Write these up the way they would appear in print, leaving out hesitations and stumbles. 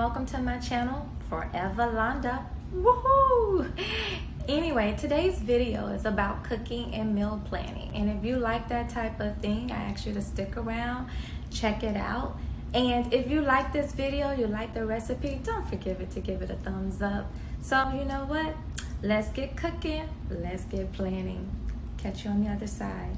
welcome to my channel, Forever Londa. Woohoo! Anyway, today's video is about cooking and meal planning. And if you like that type of thing, I ask you to stick around, check it out. And if you like this video, you like the recipe, don't forget to give it a thumbs up. So you know what? Let's get cooking, let's get planning. Catch you on the other side.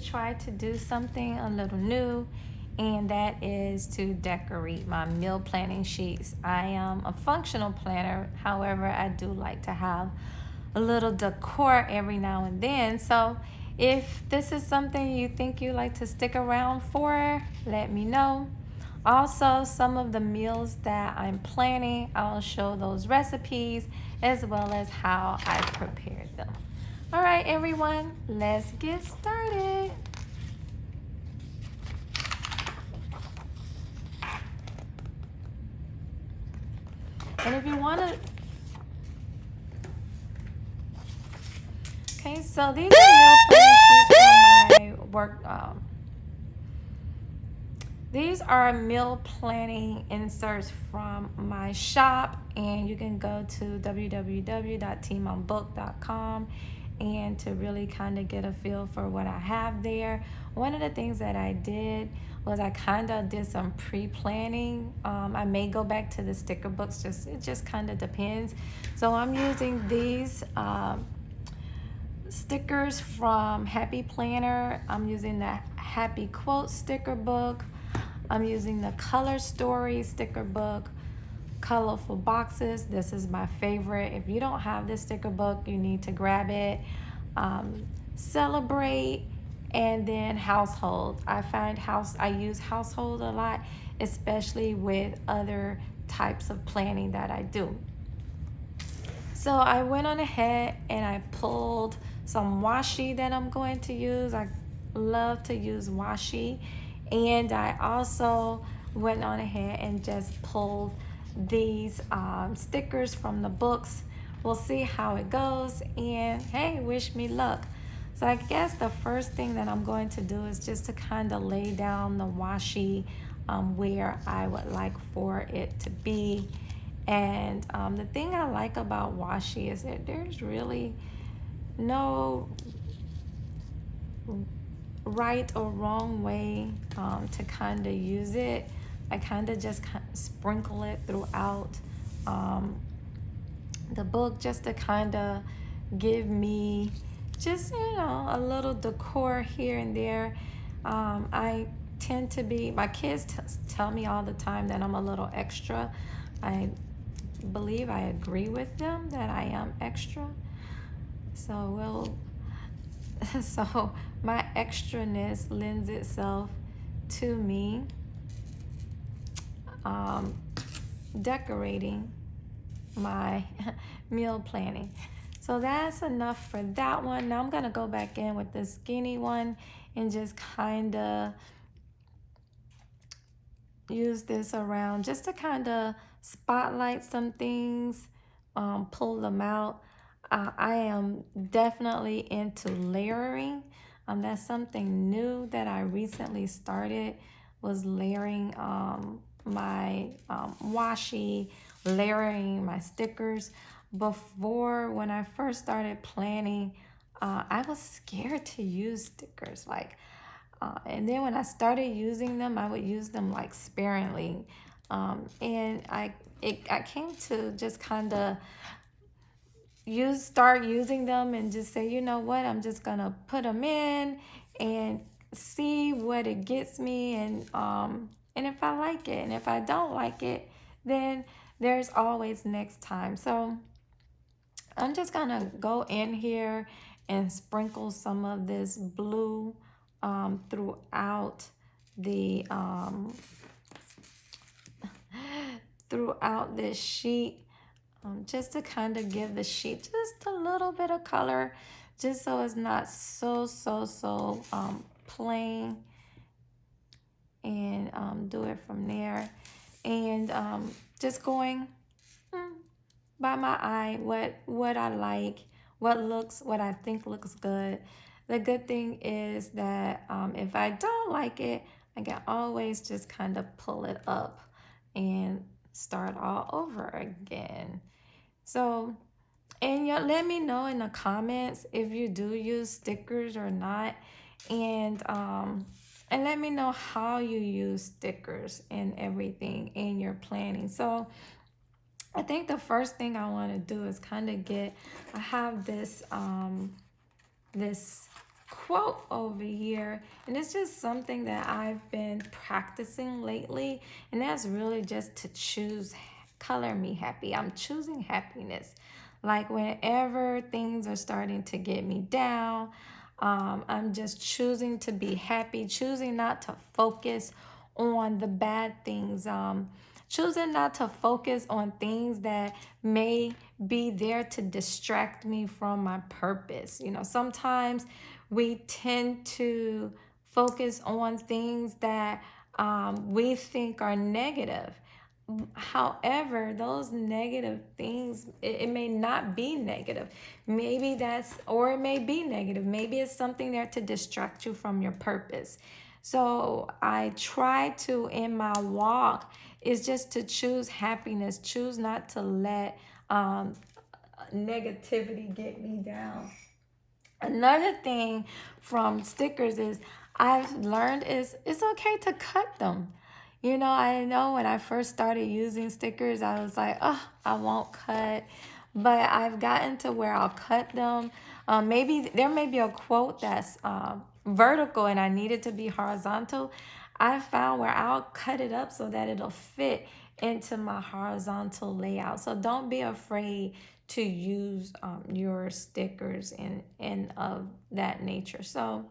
Try to do something a little new, and that is to decorate my meal planning sheets. I am a functional planner, however I do like to have a little decor every now and then. So if this is something you think you like to stick around for, let me know. Also, some of the meals that I'm planning, I'll show those recipes as well as how I prepared them. All right, everyone, let's get started. And if you want to, okay, so these are meal planning sheets from my work. These are meal planning inserts from my shop, and you can go to www.teamombook.com and to really kind of get a feel for what I have there. One of the things that I did was I kind of did some pre-planning. I may go back to the sticker books, it just kind of depends. So I'm using these stickers from Happy Planner. I'm using the Happy Quote sticker book. I'm using the Color Story sticker book. Colorful boxes, this is my favorite. If you don't have this sticker book, you need to grab it. Celebrate And then household. I use household a lot, especially with other types of planning that I do. So I went on ahead and I pulled some washi that I'm going to use. I love to use washi. And I also went on ahead and just pulled these stickers from the books. We'll see how it goes. And hey, wish me luck. So I guess the first thing that I'm going to do is just to kind of lay down the washi where I would like for it to be. And the thing I like about washi is that there's really no right or wrong way to kind of use it. I kind of just sprinkle it throughout the book just to kind of give me just, a little decor here and there. I tend to be, my kids tell me all the time that I'm a little extra. I believe I agree with them that I am extra. So my extraness lends itself to me decorating my meal planning. So that's enough for that one. Now I'm gonna go back in with this skinny one and just kind of use this around just to kind of spotlight some things, pull them out. I am definitely into layering. That's something new that I recently started, was layering my washi, layering my stickers. Before, when I first started planning, I was scared to use stickers. And then when I started using them, I would use them like sparingly. And I came to just kind of start using them and just say, you know what, I'm just gonna put them in and see what it gets me, and if I like it, and if I don't like it, then there's always next time. So I'm just gonna go in here and sprinkle some of this blue throughout the throughout this sheet, just to kind of give the sheet just a little bit of color, just so it's not so plain. And do it from there, and just going by my eye, what I like, what I think looks good. The good thing is that if I don't like it, I can always just kind of pull it up and start all over again. So, and let me know in the comments if you do use stickers or not, and let me know how you use stickers and everything in your planning. So I think the first thing I want to do is kind of I have this this quote over here, and it's just something that I've been practicing lately, and that's really just to choose color me happy. I'm choosing happiness. Like whenever things are starting to get me down, I'm just choosing to be happy, choosing not to focus on the bad things, choosing not to focus on things that may be there to distract me from my purpose. Sometimes we tend to focus on things that we think are negative. However, those negative things, it may not be negative. Maybe or it may be negative. Maybe it's something there to distract you from your purpose. So I try to, in my walk, is just to choose happiness, choose not to let negativity get me down. Another thing from stickers is I've learned is it's okay to cut them. I know when I first started using stickers, I was like, oh, I won't cut. But I've gotten to where I'll cut them. Maybe there may be a quote that's vertical and I need it to be horizontal. I found where I'll cut it up so that it'll fit into my horizontal layout. So don't be afraid to use your stickers and of that nature. So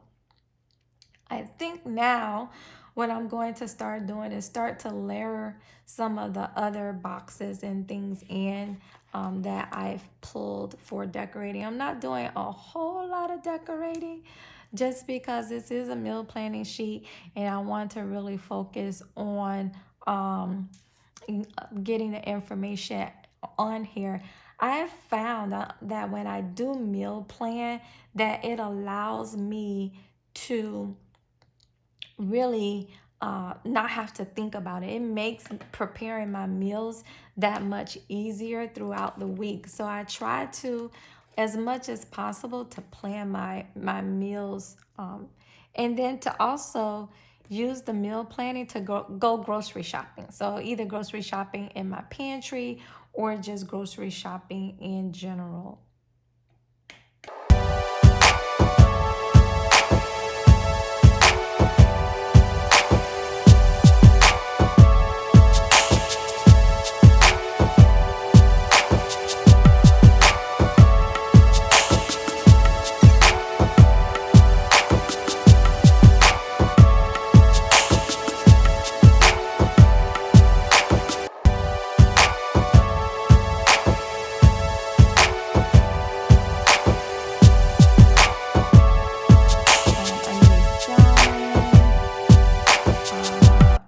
I think now what I'm going to start doing is start to layer some of the other boxes and things in that I've pulled for decorating. I'm not doing a whole lot of decorating just because this is a meal planning sheet and I want to really focus on getting the information on here. I have found that when I do meal plan, that it allows me to really not have to think about it. It makes preparing my meals that much easier throughout the week. So I try to, as much as possible, to plan my meals, and then to also use the meal planning to go grocery shopping. So either grocery shopping in my pantry or just grocery shopping in general.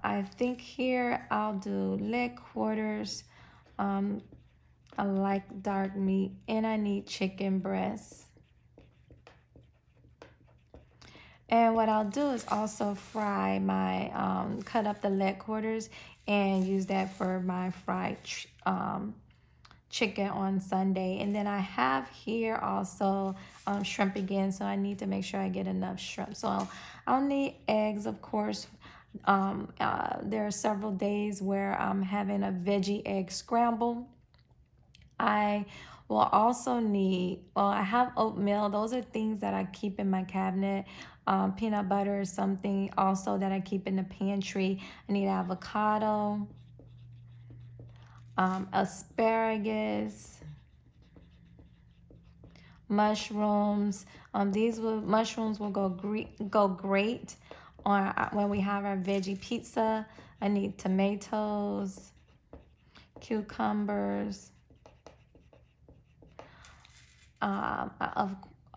I think here I'll do leg quarters. I like dark meat and I need chicken breasts. And what I'll do is also fry my, cut up the leg quarters and use that for my fried chicken on Sunday. And then I have here also shrimp again, so I need to make sure I get enough shrimp. So I'll need eggs, of course. There are several days where I'm having a veggie egg scramble. I will also need, well, I have oatmeal. Those are things that I keep in my cabinet. Peanut butter is something also that I keep in the pantry. I need avocado, asparagus, mushrooms. Mushrooms will go great on when we have our veggie pizza. I need tomatoes, cucumbers.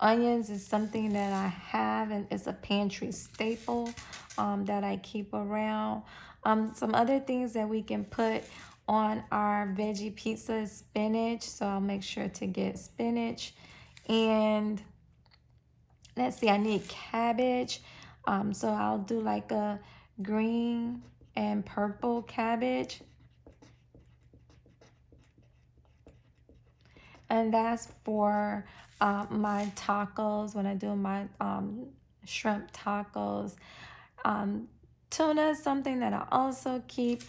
Onions is something that I have, and it's a pantry staple that I keep around. Some other things that we can put on our veggie pizza is spinach, so I'll make sure to get spinach. And let's see, I need cabbage, so I'll do like a green and purple cabbage. And that's for my tacos, when I do my shrimp tacos. Tuna is something that I also keep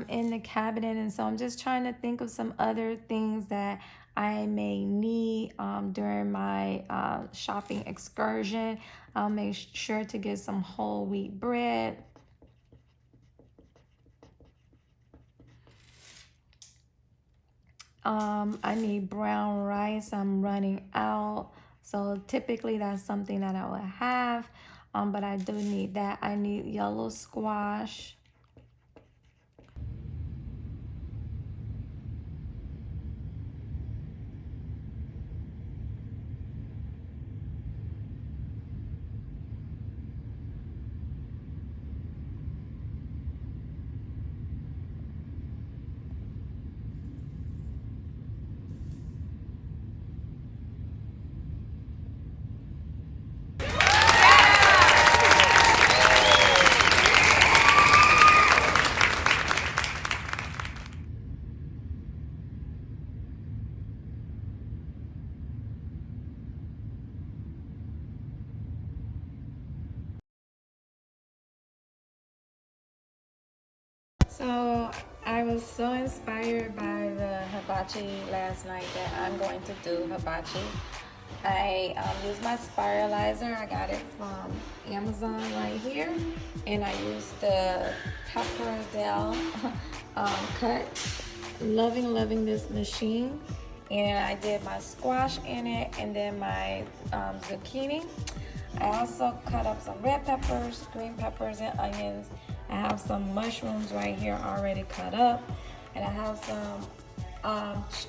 in the cabinet. And so I'm just trying to think of some other things that I may need during my shopping excursion. I'll make sure to get some whole wheat bread. I need brown rice. I'm running out. So typically that's something that I would have. But I do need that. I need yellow squash. So I was so inspired by the hibachi last night that I'm going to do hibachi. I used my spiralizer. I got it from Amazon right here. And I used the Pepperadelle cut. Loving this machine. And I did my squash in it and then my zucchini. I also cut up some red peppers, green peppers, and onions. I have some mushrooms right here already cut up. And I have some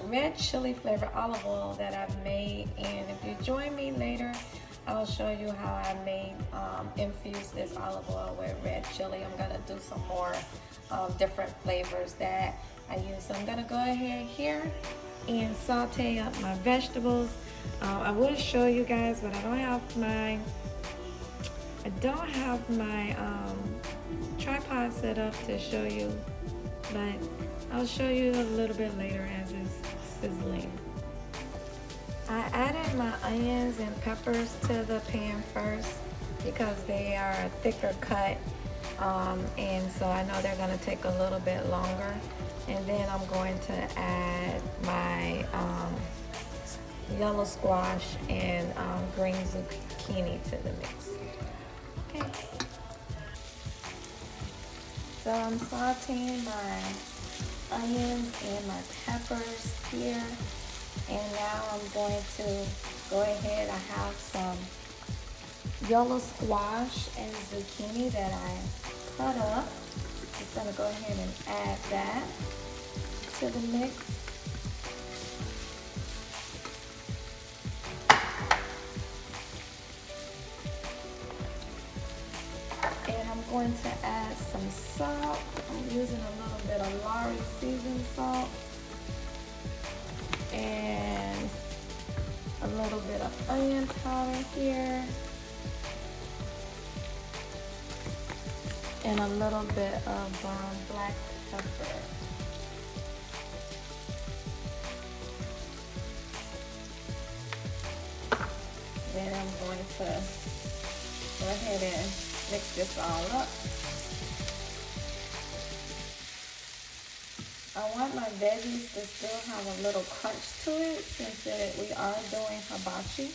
red chili flavored olive oil that I've made. And if you join me later, I'll show you how I made infuse this olive oil with red chili. I'm gonna do some more different flavors that I use. So I'm gonna go ahead here and saute up my vegetables. I will show you guys, but I don't have my tripod set up to show you, but I'll show you a little bit later as it's sizzling. I added my onions and peppers to the pan first because they are a thicker cut, and so I know they're going to take a little bit longer. And then I'm going to add my yellow squash and green zucchini to the mix. Okay. So I'm sauteing my onions and my peppers here. And now I'm going to go ahead. I have some yellow squash and zucchini that I cut up. Just gonna go ahead and add that to the mix. And I'm going to add some salt. I'm using a little bit of Lari seasoned salt. And a little bit of onion powder here. And a little bit of black pepper. Then I'm going to go ahead and mix this all up. I want my veggies to still have a little crunch to it since we are doing hibachi.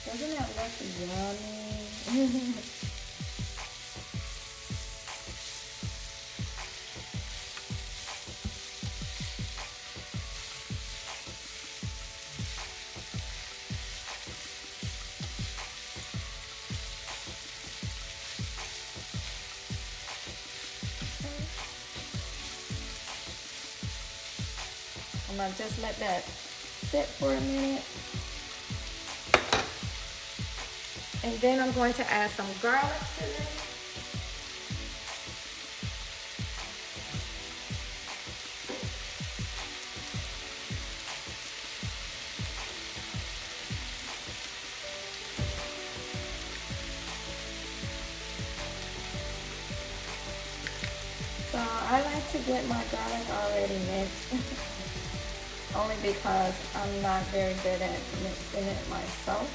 Doesn't that look yummy? I'm gonna just let that sit for a minute. And then I'm going to add some garlic to it. So I like to get my garlic already mixed. Only because I'm not very good at mixing it myself.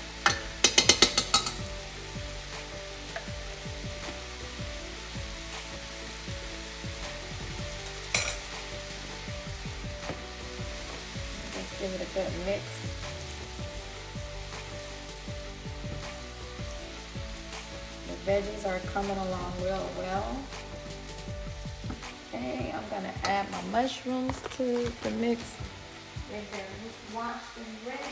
Just give it a good mix. The veggies are coming along real well. Okay, I'm gonna add my mushrooms to the mix. They've been washed and rinsed.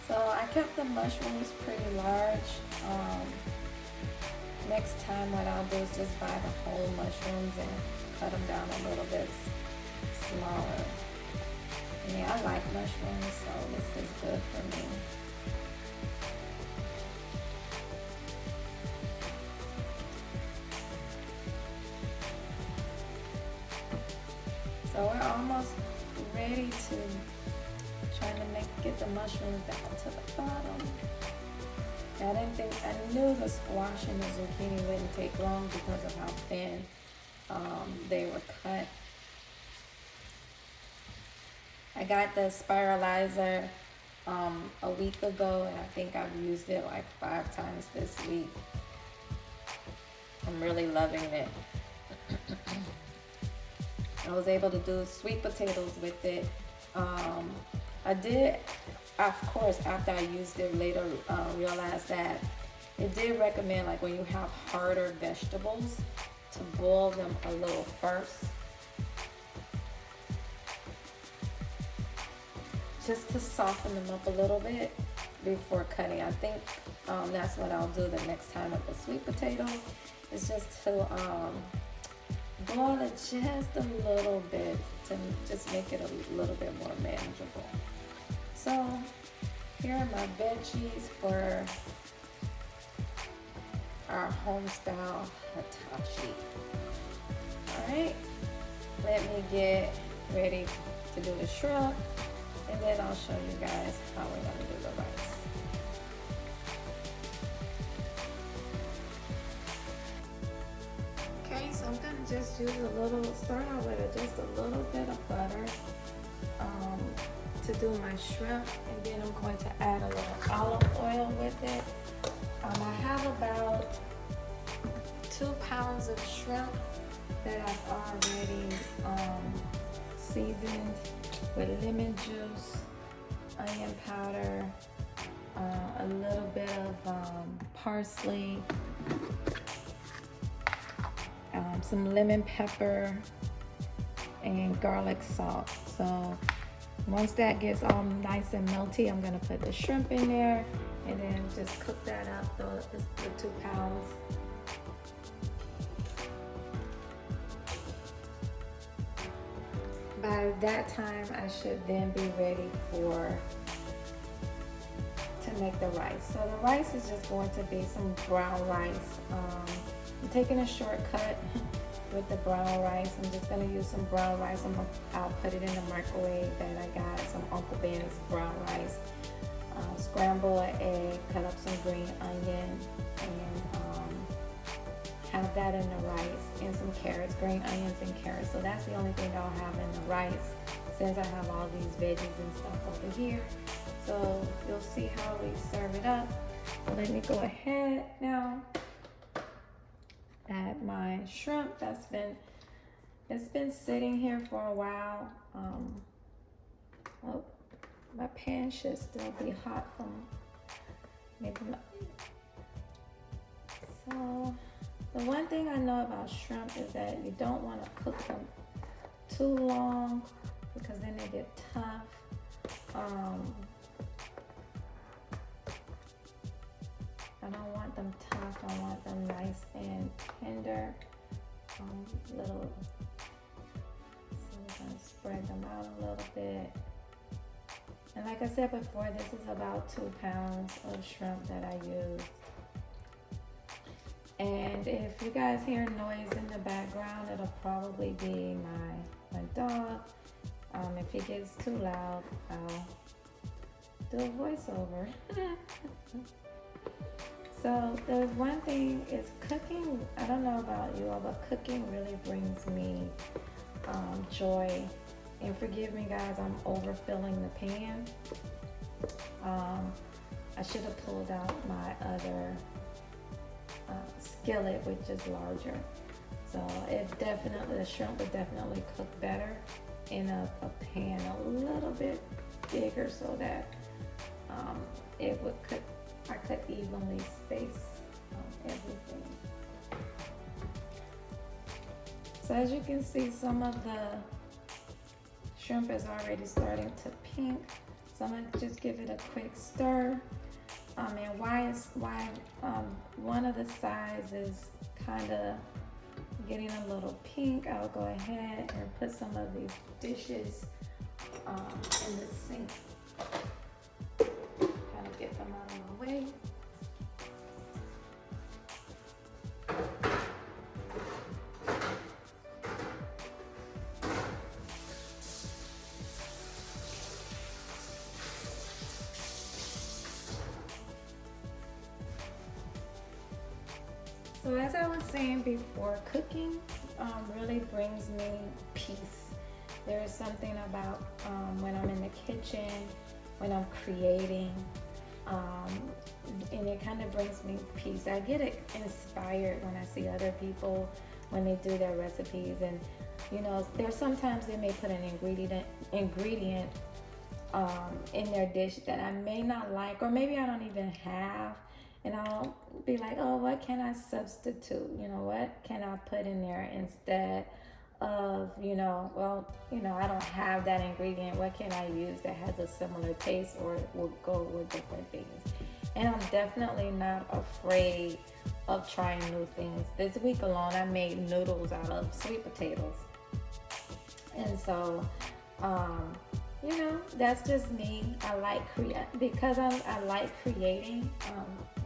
So I kept the mushrooms pretty large. Next time what I'll do is just buy the whole mushrooms and cut them down a little bit smaller. Yeah, I like mushrooms, so this is good for me. So we're almost ready to get the mushrooms down to the bottom. I knew the squash and the zucchini wouldn't take long because of how thin they were cut. I got the spiralizer a week ago, and I think I've used it like 5 times this week. I'm really loving it. I was able to do sweet potatoes with it. I did, of course, after I used it later, realized that it did recommend, like when you have harder vegetables, to boil them a little first, just to soften them up a little bit before cutting. I think that's what I'll do the next time with the sweet potato. It's just to boil it just a little bit to just make it a little bit more manageable. So here are my veggies for our home style hitachi. Alright, let me get ready to do the shrimp, and then I'll show you guys how we're going to do the rice. Okay, so I'm going to just use start out with just a little bit of butter to do my shrimp, and then I'm going to add a little olive oil with it. I have about 2 pounds of shrimp that I've already seasoned with lemon juice, onion powder, a little bit of parsley, some lemon pepper, and garlic salt. So once that gets all nice and melty, I'm gonna put the shrimp in there and then just cook that up, the 2 pounds. By that time, I should then be ready to make the rice. So the rice is just going to be some brown rice. I'm taking a shortcut with the brown rice. I'm just gonna use some brown rice. I'll put it in the microwave that I got, some Uncle Ben's brown rice. Scramble an egg, cut up some green onion, and have that in the rice, and some carrots, green onions and carrots. So that's the only thing I'll have in the rice, since I have all these veggies and stuff over here. So you'll see how we serve it up. Let me go ahead now, add my shrimp. It's been sitting here for a while. Oh, my pan should still be hot from maybe not. So the one thing I know about shrimp is that you don't want to cook them too long, because then they get tough. I don't want them tough. I want them nice and tender. So we're gonna spread them out a little bit. And like I said before, this is about 2 pounds of shrimp that I used. And if you guys hear noise in the background, it'll probably be my dog. If he gets too loud, I'll do a voiceover. So the one thing is cooking. I don't know about you all, but cooking really brings me joy. And forgive me guys, I'm overfilling the pan. I should have pulled out my other skillet, which is larger. So the shrimp would definitely cook better in a pan a little bit bigger, so that it would cook. I could evenly space everything. So as you can see, some of the shrimp is already starting to pink. So I'm gonna just give it a quick stir. And why one of the sides is kind of getting a little pink, I'll go ahead and put some of these dishes in the sink. Kind of get them out of my way. So as I was saying before, cooking really brings me peace. There is something about when I'm in the kitchen, when I'm creating, and it kind of brings me peace. I get inspired when I see other people, when they do their recipes, and You know, there's sometimes they may put an ingredient in their dish that I may not like, or maybe I don't even have, and I'll be like, oh, what can I substitute? You know, what can I put in there instead of, well, I don't have that ingredient. What can I use that has a similar taste or will go with different things? And I'm definitely not afraid of trying new things. This week alone, I made noodles out of sweet potatoes. And so, that's just me. I like because I like creating.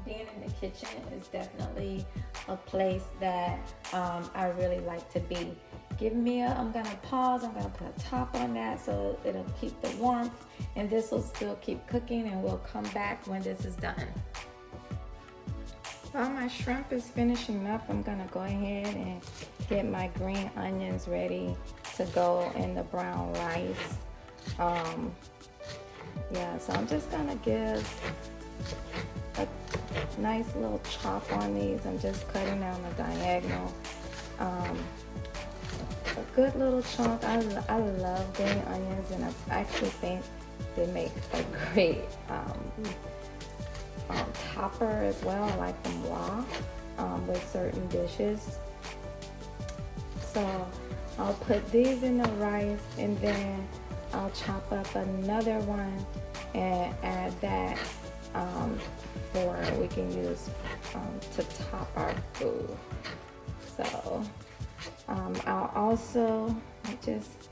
Being in the kitchen is definitely a place that I really like to be. I'm gonna pause. I'm gonna put a top on that so it'll keep the warmth, and this will still keep cooking, and we'll come back when this is done. While my shrimp is finishing up, I'm gonna go ahead and get my green onions ready to go in the brown rice. So I'm just gonna give a nice little chop on these. I'm just cutting down the diagonal. A good little chunk. I love green onions, and I actually think they make a great topper as well. I like them raw with certain dishes. So I'll put these in the rice, and then I'll chop up another one and add that we can use to top our food. So I'll also just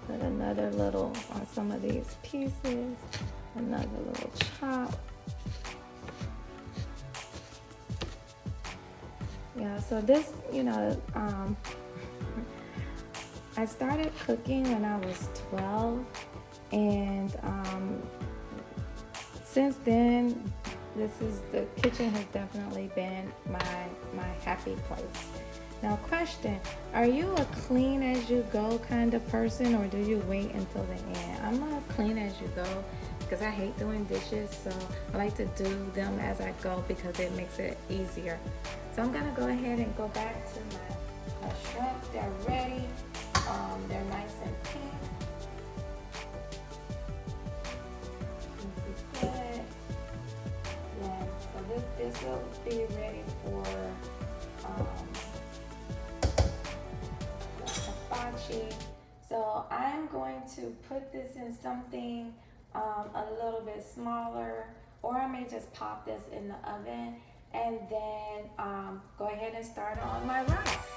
put another little on some of these pieces, another little chop. So this, I started cooking when I was 12, and since then, the kitchen has definitely been my happy place. Now, question, are you a clean as you go kind of person, or do you wait until the end? I'm a clean as you go because I hate doing dishes, so I like to do them as I go because it makes it easier. So I'm gonna go ahead and go back to my shrimp. They're ready. They're nice and pink. This is good. Yeah, so this will be ready for hibachi. So I'm going to put this in something a little bit smaller, or I may just pop this in the oven and then go ahead and start on my rice.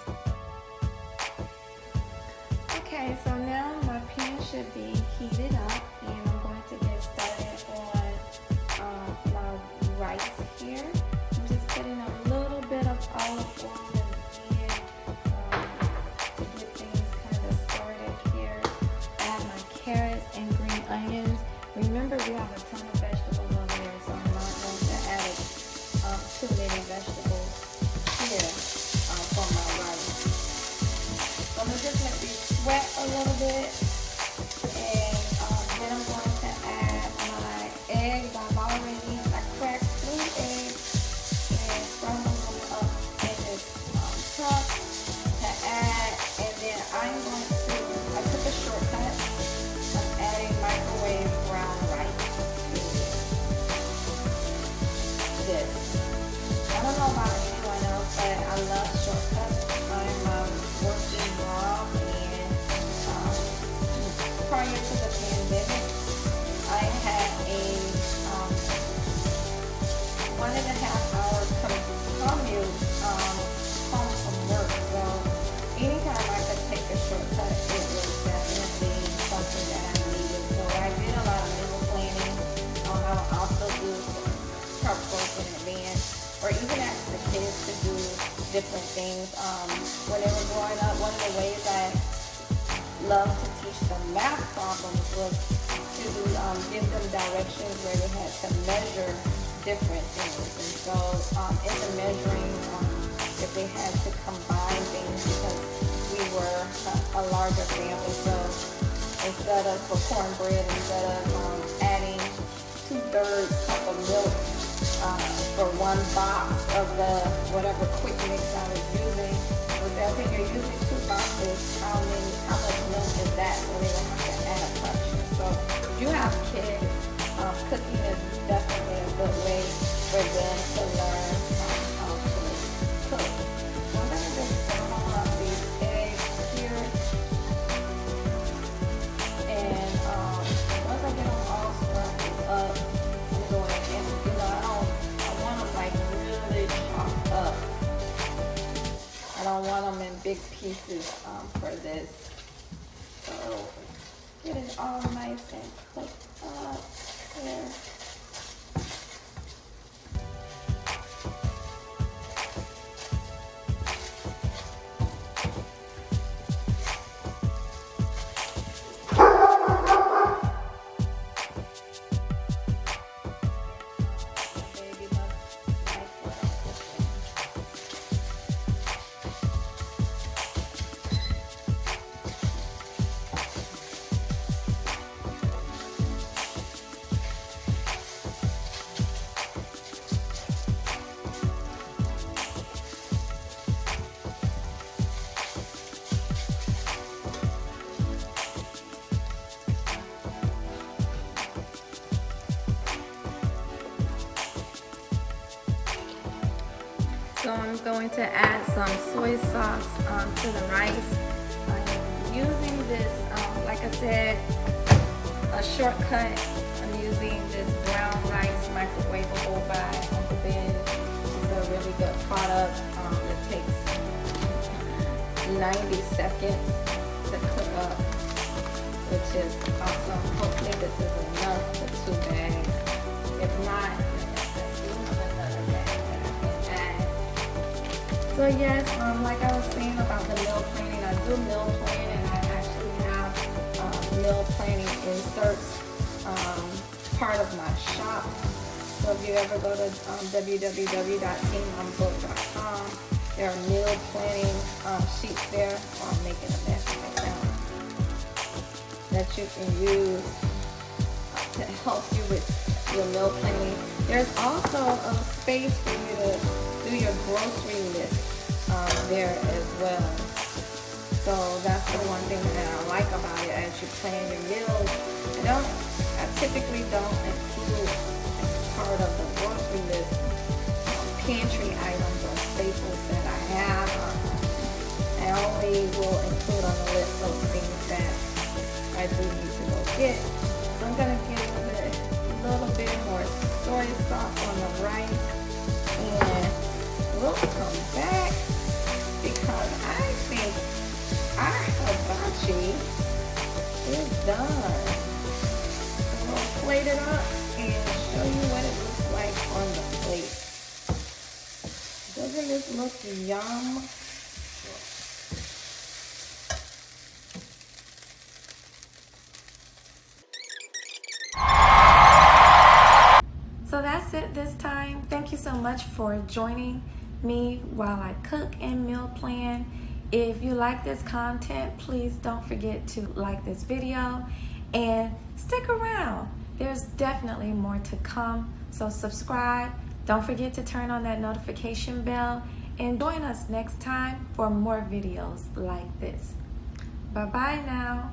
Okay, so now my pan should be heated up, and I'm going to get started on my rice here. I'm just putting a little bit of olive oil to get things kind of started here. Add my carrots and green onions. Remember, we have a ton of vegetables over there, so I'm not going to add too many vegetables here for my rice. So I'm just let these sweat a little bit, and then I'm going to add my eggs. I cracked 3 eggs and scrambled them up in this cup to add, and then I took a shortcut of adding microwave brown rice. I don't know about anyone else, but I love shortcuts. I'm working raw, and prior to the pandemic, I had a 1.5-hour commute home from work. So anytime I could take a shortcut, it was definitely something that I needed. So I did a lot of meal planning. I'll also do prep work in advance, or even ask the kids to do different things. When they were growing up, one of the ways I loved to teach them math problems was to give them directions where they had to measure different things. And so in the measuring, if they had to combine things, because we were a larger family, so instead of for cornbread, instead of adding 2/3 cup of milk for one box of the whatever quick mix I was using, was that okay, you're using 2 boxes is how much milk is that, so they don't have to add much. So if you have kids, cooking is definitely a good way for them to learn how to cook. So I'm gonna just throw up these eggs here, and once I get them all scrambled up, I'm going, and I want them like really chopped up. I don't want them in big pieces for this. So get it all nice and cooked up there. So I'm going to add some soy sauce to the rice. I'm using this, like I said, a shortcut. I'm using this brown rice microwavable by Uncle Ben. It's a really good product. It takes 90 seconds to cook up, which is awesome. Hopefully this is enough for 2 bags. If not, so yes, like I was saying about the meal planning, I do meal plan, and I actually have meal planning inserts part of my shop. So if you ever go to www.teamombook.com, there are meal planning sheets there. Oh, I'm making a mess right now, that you can use to help you with your meal planning. There's also a space for you to do your grocery list there as well. So that's the one thing that I like about it. As you plan your meals, I typically don't include as part of the grocery list pantry items or staples that I have. I only will include on the list those things that I do need to go get. So I'm gonna get a little bit more soy sauce on the rice, and we'll come back because I think our hibachi is done. So we'll plate it up and show you what it looks like on the plate. Doesn't this look yum? So that's it this time. Thank you so much for joining me while I cook and meal plan. If you like this content, please don't forget to like this video and stick around. There's definitely more to come, so subscribe. Don't forget to turn on that notification bell and join us next time for more videos like this. Bye-bye now.